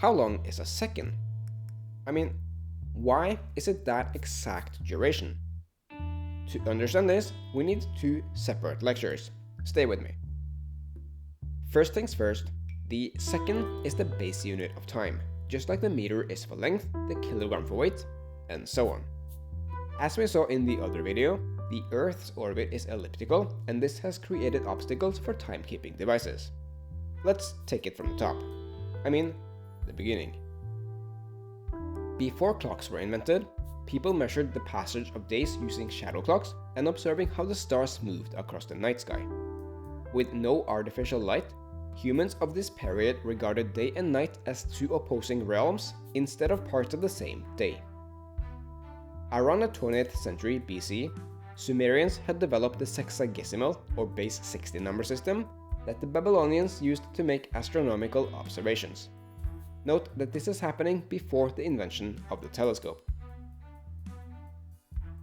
how long is a second? I mean, why is it that exact duration? To understand this, we need two separate lectures. Stay with me. First things first, the second is the base unit of time, just like the meter is for length, the kilogram for weight, and so on. As we saw in the other video, the Earth's orbit is elliptical, and this has created obstacles for timekeeping devices. Let's take it from the top. I mean, the beginning. Before clocks were invented, people measured the passage of days using shadow clocks and observing how the stars moved across the night sky. With no artificial light, humans of this period regarded day and night as two opposing realms instead of parts of the same day. Around the 20th century BC, Sumerians had developed the sexagesimal or base 60 number system that the Babylonians used to make astronomical observations. Note that this is happening before the invention of the telescope.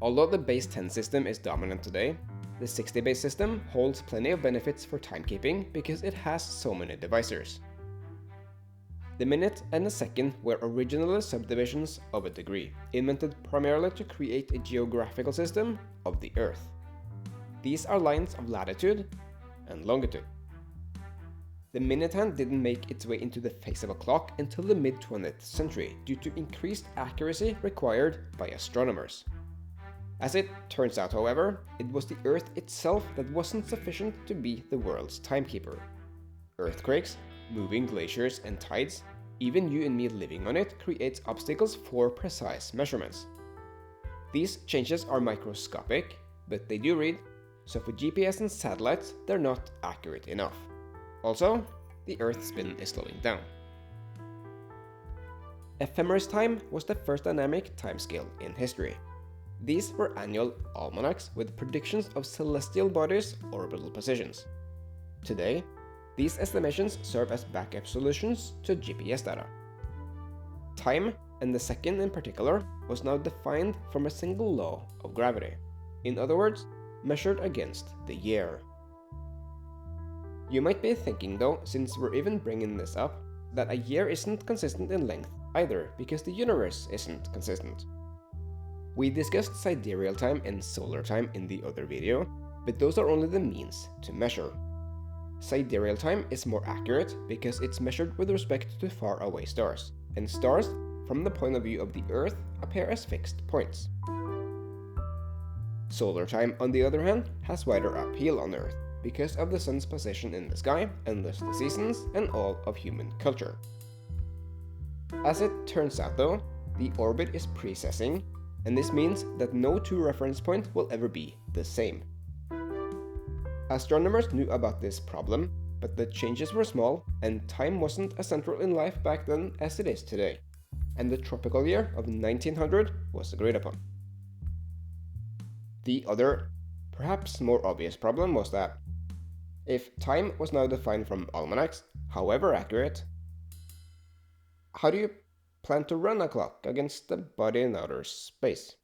Although the base 10 system is dominant today, the 60 base system holds plenty of benefits for timekeeping because it has so many divisors. The minute and the second were originally subdivisions of a degree, invented primarily to create a geographical system of the Earth. These are lines of latitude and longitude. The minute hand didn't make its way into the face of a clock until the mid-20th century due to increased accuracy required by astronomers. As it turns out, however, it was the Earth itself that wasn't sufficient to be the world's timekeeper. Earthquakes, moving glaciers and tides, even you and me living on it creates obstacles for precise measurements. These changes are microscopic, but they do read, so for GPS and satellites they're not accurate enough. Also, the Earth's spin is slowing down. Ephemeris time was the first dynamic timescale in history. These were annual almanacs with predictions of celestial bodies' orbital positions. Today, these estimations serve as backup solutions to GPS data. Time, and the second in particular, was now defined from a single law of gravity. In other words, measured against the year. You might be thinking though, since we're even bringing this up, that a year isn't consistent in length either because the universe isn't consistent. We discussed sidereal time and solar time in the other video, but those are only the means to measure. Sidereal time is more accurate because it's measured with respect to far away stars, and stars, from the point of view of the Earth, appear as fixed points. Solar time, on the other hand, has wider appeal on Earth because of the sun's position in the sky and thus the seasons and all of human culture. As it turns out though, the orbit is precessing, and this means that no two reference point will ever be the same. Astronomers knew about this problem, but the changes were small and time wasn't as central in life back then as it is today, and the tropical year of 1900 was agreed upon. The other, perhaps more obvious problem was that if time was now defined from almanacs, however accurate, how do you plan to run a clock against a body in outer space?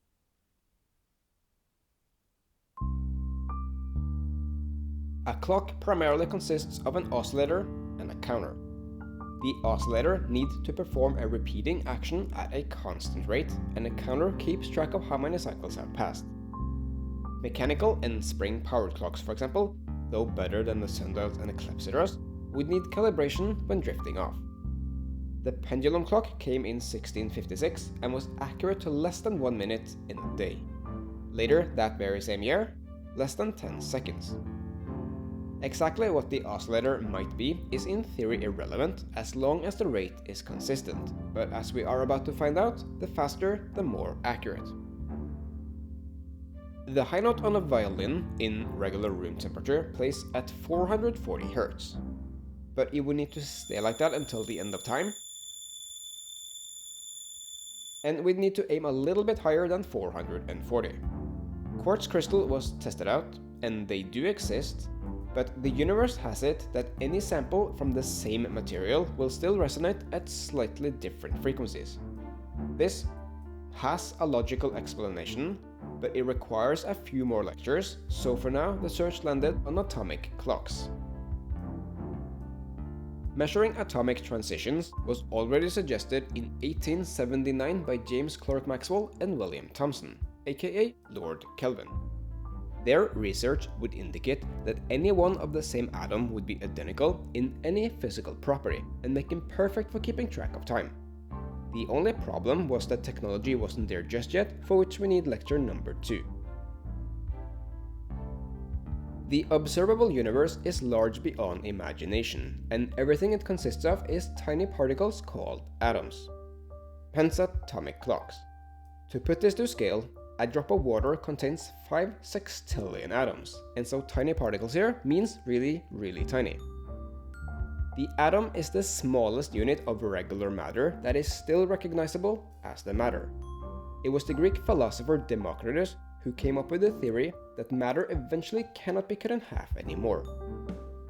A clock primarily consists of an oscillator and a counter. The oscillator needs to perform a repeating action at a constant rate, and a counter keeps track of how many cycles have passed. Mechanical and spring-powered clocks, for example, though better than the sundials and clepsydras, would need calibration when drifting off. The pendulum clock came in 1656 and was accurate to less than 1 minute in a day. Later that very same year, less than 10 seconds. Exactly what the oscillator might be is in theory irrelevant as long as the rate is consistent, but as we are about to find out, the faster the more accurate. The high note on a violin in regular room temperature plays at 440 Hz, but it would need to stay like that until the end of time, and we'd need to aim a little bit higher than 440. Quartz crystal was tested out, and they do exist, but the universe has it that any sample from the same material will still resonate at slightly different frequencies. This has a logical explanation, but it requires a few more lectures, so for now the search landed on atomic clocks. Measuring atomic transitions was already suggested in 1879 by James Clerk Maxwell and William Thomson, aka Lord Kelvin. Their research would indicate that any one of the same atom would be identical in any physical property and make them perfect for keeping track of time. The only problem was that technology wasn't there just yet, for which we need lecture number 2. The observable universe is large beyond imagination, and everything it consists of is tiny particles called atoms. Hence atomic clocks. To put this to scale, a drop of water contains 5 sextillion atoms, and so tiny particles here means really, really tiny. The atom is the smallest unit of regular matter that is still recognizable as the matter. It was the Greek philosopher Democritus who came up with the theory that matter eventually cannot be cut in half anymore.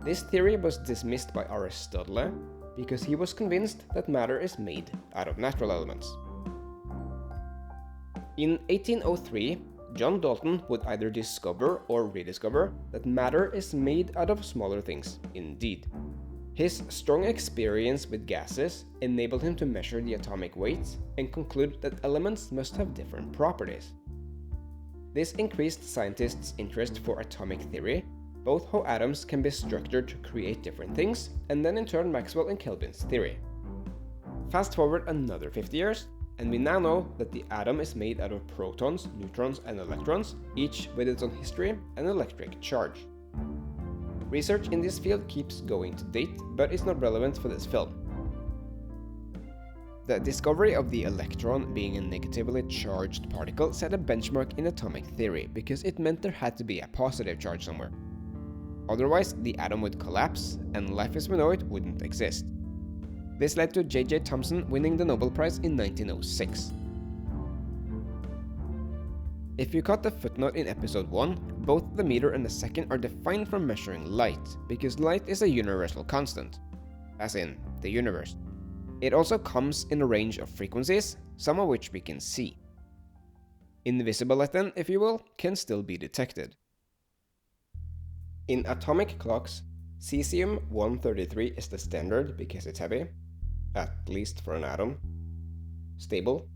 This theory was dismissed by Aristotle because he was convinced that matter is made out of natural elements. In 1803, John Dalton would either discover or rediscover that matter is made out of smaller things indeed. His strong experience with gases enabled him to measure the atomic weights and conclude that elements must have different properties. This increased scientists' interest for atomic theory, both how atoms can be structured to create different things, and then in turn Maxwell and Kelvin's theory. Fast forward another 50 years, and we now know that the atom is made out of protons, neutrons, and electrons, each with its own history and electric charge. Research in this field keeps going to date, but is not relevant for this film. The discovery of the electron being a negatively charged particle set a benchmark in atomic theory because it meant there had to be a positive charge somewhere. Otherwise, the atom would collapse and life as we know it wouldn't exist. This led to J.J. Thomson winning the Nobel Prize in 1906. If you caught the footnote in episode 1, both the meter and the second are defined from measuring light, because light is a universal constant, as in the universe. It also comes in a range of frequencies, some of which we can see. Invisible light then, if you will, can still be detected. In atomic clocks, Cesium-133 is the standard because it's heavy, at least for an atom, stable,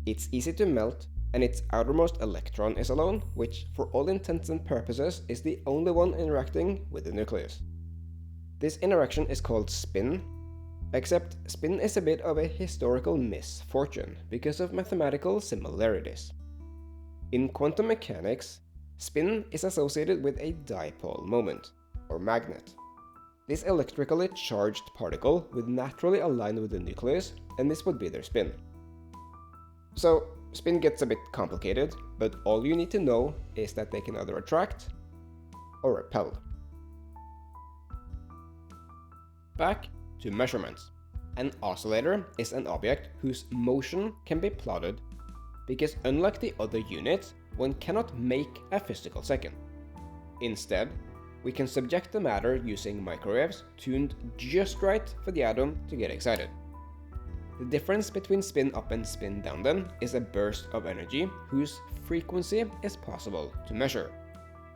it's easy to melt, and its outermost electron is alone, which for all intents and purposes is the only one interacting with the nucleus. This interaction is called spin, except spin is a bit of a historical misfortune because of mathematical similarities. In quantum mechanics, spin is associated with a dipole moment, or magnet. This electrically charged particle would naturally align with the nucleus, and this would be their spin. So, spin gets a bit complicated, but all you need to know is that they can either attract or repel. Back to measurements. An oscillator is an object whose motion can be plotted, because unlike the other units, one cannot make a physical second. Instead, we can subject the matter using microwaves tuned just right for the atom to get excited. The difference between spin up and spin down then is a burst of energy whose frequency is possible to measure.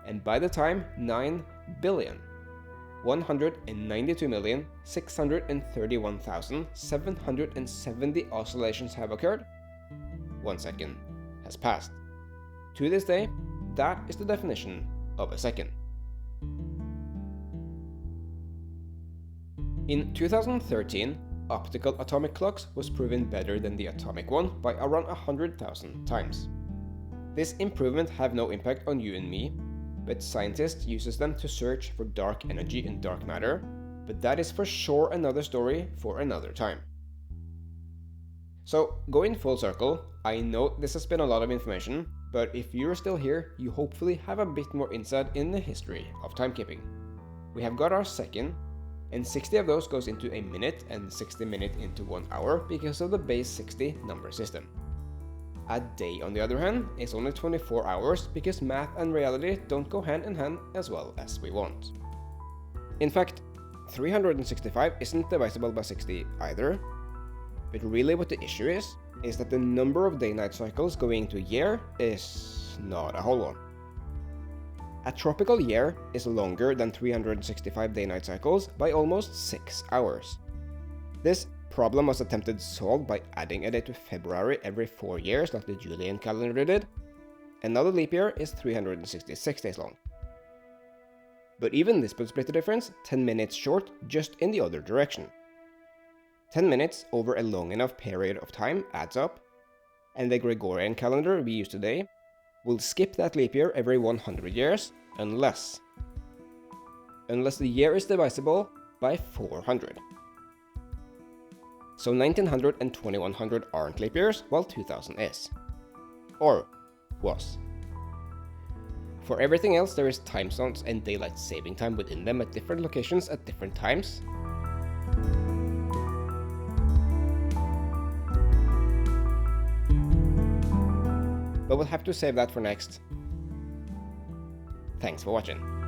And by the time 9,192,631,770 oscillations have occurred, 1 second has passed. To this day, that is the definition of a second. In 2013, optical atomic clocks was proven better than the atomic one by around 100,000 times. This improvement have no impact on you and me, but scientists uses them to search for dark energy in dark matter, but that is for sure another story for another time. So, going full circle, I know this has been a lot of information, but if you're still here, you hopefully have a bit more insight in the history of timekeeping. We have got our second, and 60 of those goes into a minute and 60 minutes into 1 hour because of the base 60 number system. A day, on the other hand, is only 24 hours because math and reality don't go hand in hand as well as we want. In fact, 365 isn't divisible by 60 either, but really what the issue is that the number of day-night cycles going into a year is not a whole one. A tropical year is longer than 365 day-night cycles by almost 6 hours. This problem was attempted solved by adding a day to February every 4 years like the Julian calendar did, and now the leap year is 366 days long. But even this would split the difference 10 minutes short just in the other direction. 10 minutes over a long enough period of time adds up, and the Gregorian calendar we use today will skip that leap year every 100 years unless the year is divisible by 400. So 1900 and 2100 aren't leap years, while 2000 is. Or was. For everything else, there is time zones and daylight saving time within them at different locations at different times. But we'll have to save that for next. Thanks for watching.